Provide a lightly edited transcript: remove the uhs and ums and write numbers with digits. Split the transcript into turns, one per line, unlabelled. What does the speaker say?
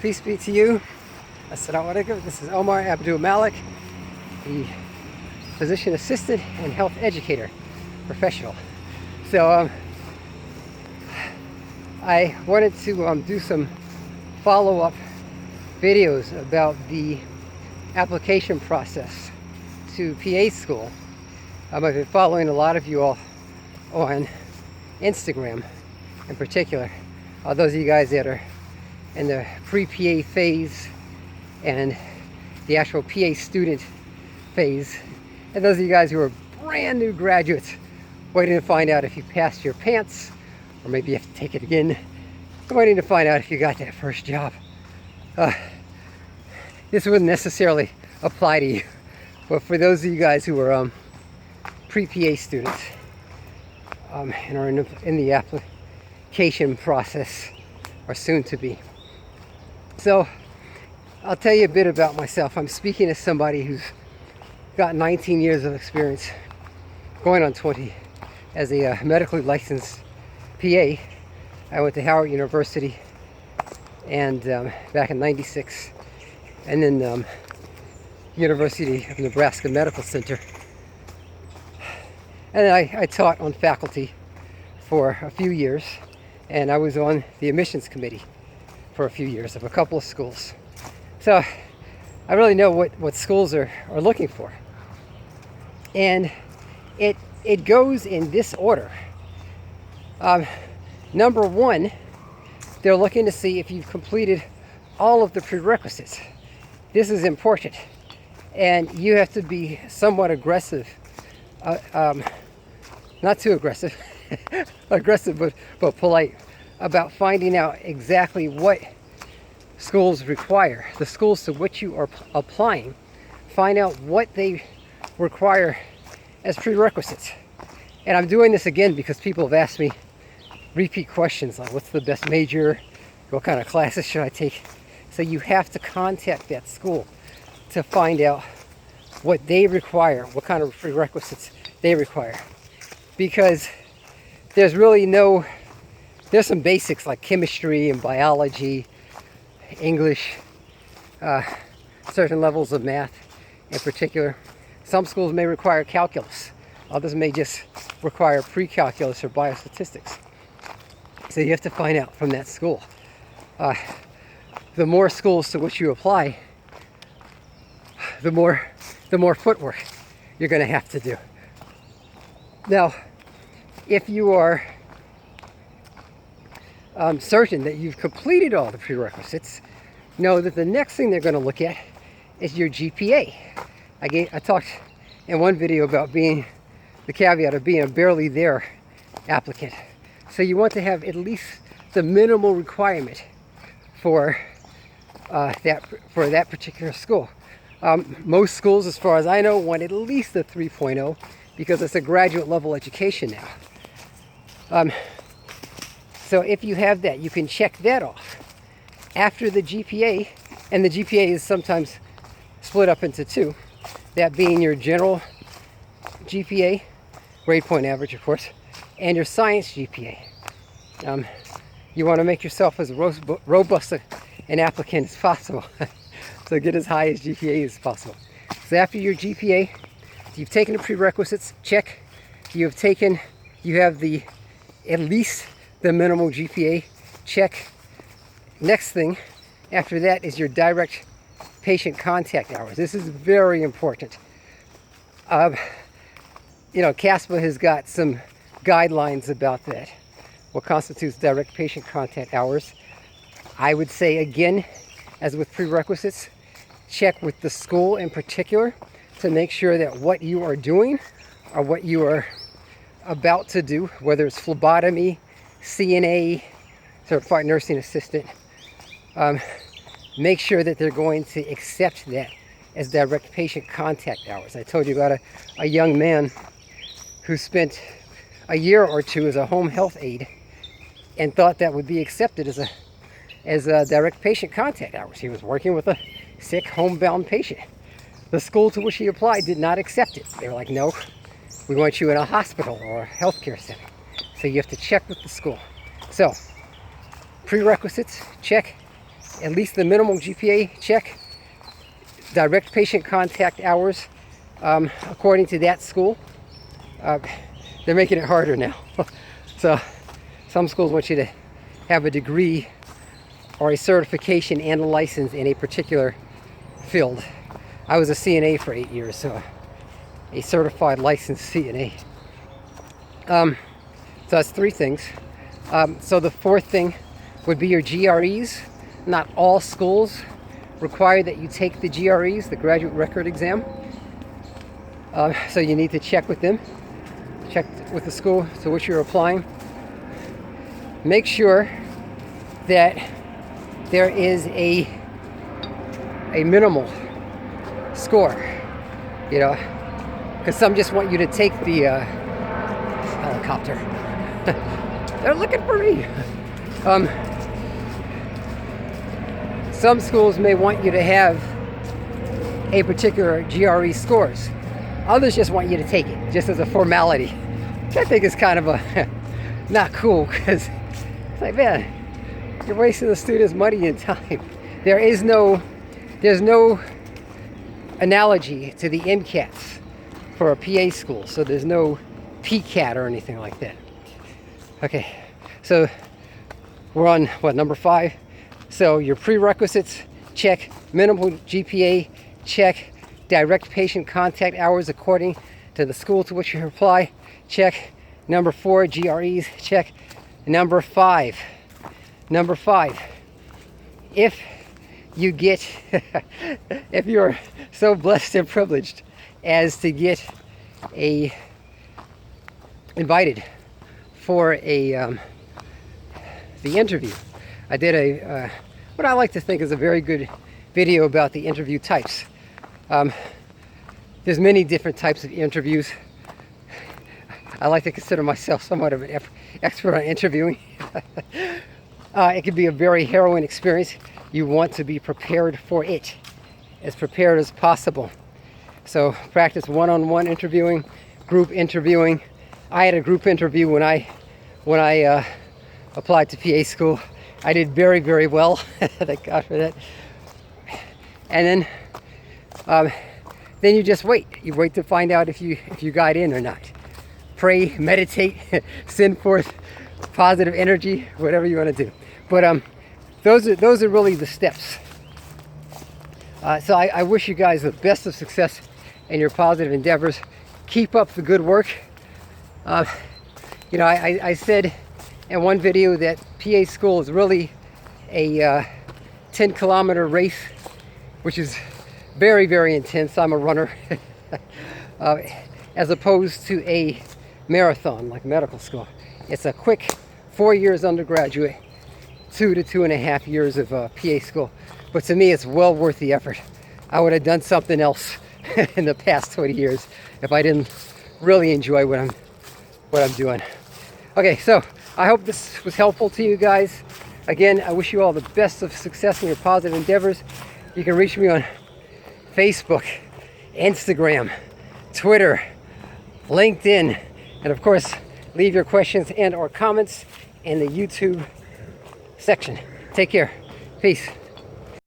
Peace be to you. Assalamu alaikum. This is Omar Abdul Malik, the physician assistant and health educator professional. So I wanted to do some follow-up videos about the application process to PA school. I've been following a lot of you all on Instagram in particular. Those of you guys that are in the pre-PA phase and the actual PA student phase, and those of you guys who are brand new graduates waiting to find out if you passed your pants, or maybe you have to take it again, waiting to find out if you got that first job. This wouldn't necessarily apply to you, but for those of you guys who are pre-PA students and are in the application process, or soon to be. So I'll tell you a bit about myself. I'm speaking as somebody who's got 19 years of experience, going on 20, as a medically licensed PA. I went to Howard University and back in '96, and then University of Nebraska Medical Center. And then I taught on faculty for a few years, and I was on the admissions committee for a few years of a couple of schools. So I really know what schools are looking for. And it goes in this order. Number one, they're looking to see if you've completed all of the prerequisites. This is important. And you have to be somewhat aggressive. Not too aggressive, aggressive but polite, about finding out exactly what schools require, the schools to which you are applying. Find out what they require as prerequisites. And I'm doing this again because people have asked me repeat questions like, what's the best major? What kind of classes should I take? So you have to contact that school to find out what they require, what kind of prerequisites they require. Because there's really there's some basics like chemistry and biology, English, certain levels of math in particular. Some schools may require calculus. Others may just require pre-calculus or biostatistics. So you have to find out from that school. The more schools to which you apply, the more footwork you're going to have to do. Now, if you are certain that you've completed all the prerequisites, know that the next thing they're going to look at is your GPA. I talked in one video about being the caveat of being a barely there applicant. So you want to have at least the minimal requirement for that particular school. Most schools, as far as I know, want at least a 3.0 because it's a graduate level education now. So if you have that, you can check that off. After the GPA, and the GPA is sometimes split up into two, that being your general GPA, grade point average of course, and your science GPA. You want to make yourself as robust an applicant as possible. So get as high as GPA as possible. So after your GPA, you've taken the prerequisites, check. You have at least the minimal GPA, check. Next thing after that is your direct patient contact hours. This is very important. CASPA has got some guidelines about that. What constitutes direct patient contact hours? I would say again, as with prerequisites, check with the school in particular to make sure that what you are doing or what you are about to do, whether it's phlebotomy, CNA, certified nursing assistant, make sure that they're going to accept that as direct patient contact hours. I told you about a young man who spent a year or two as a home health aide and thought that would be accepted as a direct patient contact hours. He was working with a sick homebound patient. The school to which he applied did not accept it. They were like, no, we want you in a hospital or a healthcare center. So you have to check with the school. So prerequisites, check. at least the minimal GPA check, direct patient contact hours, according to that school. They're making it harder now. So some schools want you to have a degree or a certification and a license in a particular field. I was a CNA for 8 years, so a certified licensed CNA. So that's 3 things. So the 4th thing would be your GREs. Not all schools require that you take the GREs, the graduate record exam. So you need to check with them, check with the school to which you're applying. Make sure that there is a minimal score, you know, because some just want you to take the helicopter. They're looking for me. Some schools may want you to have a particular GRE scores. Others just want you to take it, just as a formality, which I think is kind of a not cool, because it's like, man, you're wasting the students' money and time. There's no analogy to the MCATs for a PA school, so there's no PCAT or anything like that. Okay, so we're on what, number 5? So your prerequisites, check. Minimal GPA, check. Direct patient contact hours according to the school to which you apply, check. Number 4, GREs, check. Number 5, if you get, if you're so blessed and privileged as to get invited for the interview. I did what I like to think is a very good video about the interview types. There's many different types of interviews. I like to consider myself somewhat of an expert on interviewing. It can be a very harrowing experience. You want to be prepared for it, as prepared as possible. So practice one-on-one interviewing, group interviewing. I had a group interview when I applied to PA school. I did very, very well. Thank God for that. And then you just wait. You wait to find out if you got in or not. Pray, meditate, send forth positive energy, whatever you want to do. But those are really the steps. So I wish you guys the best of success in your positive endeavors. Keep up the good work. You know, I said in one video that PA school is really a 10-kilometer race, which is very, very intense. I'm a runner. As opposed to a marathon like medical school. It's a quick 4 years undergraduate, 2 to 2.5 years of PA school. But to me, it's well worth the effort. I would have done something else in the past 20 years if I didn't really enjoy what I'm doing. Okay, so I hope this was helpful to you guys. Again, I wish you all the best of success in your positive endeavors. You can reach me on Facebook, Instagram, Twitter, LinkedIn, and of course, leave your questions and or comments in the YouTube section. Take care. Peace.